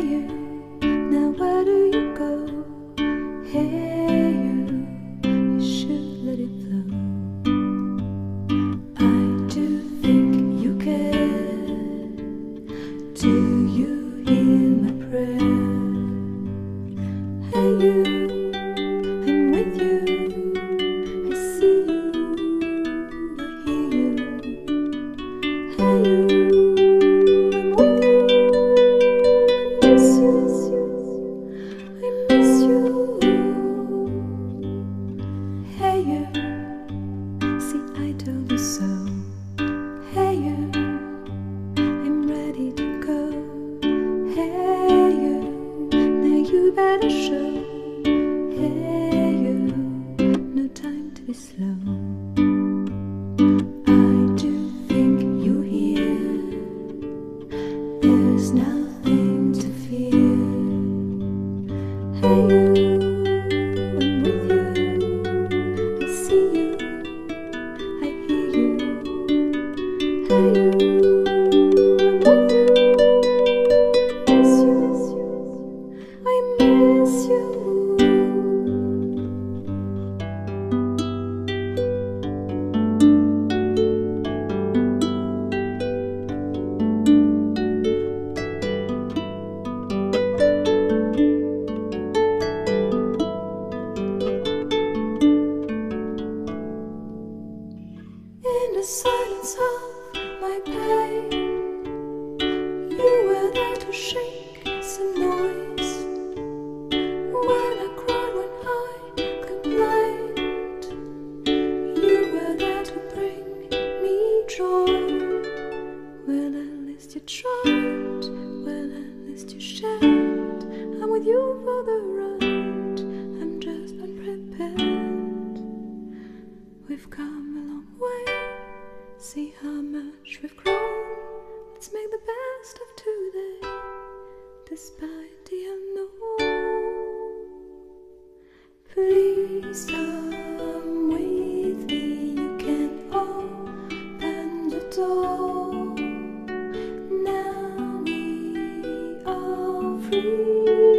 you, now where do you go? Hey you should let it flow. I do think you care. Do you hear my prayer? Hey you, I'm with you. I see you, I hear you. Hey you, I'm with you. I miss you, I miss you. Hey you, see I told you so. Hey you, I'm ready to go. Hey you, now you better show. Hey you, no time to be slow. I do think you hear. There's nothing to fear. Hey you, I'm with you. I see you, I hear you. Hey you, I'm with you. I miss you. In the silence of my pain, you were there to shake some noise. When I cried, when I complained, you were there to bring me joy. Well, at least you tried, well, at least you shared. I'm with you for the ride, I'm just unprepared. We've come a long way, see how much we've grown. Let's make the best of today, despite the unknown. Please come with me, you can open the door. Now we are free.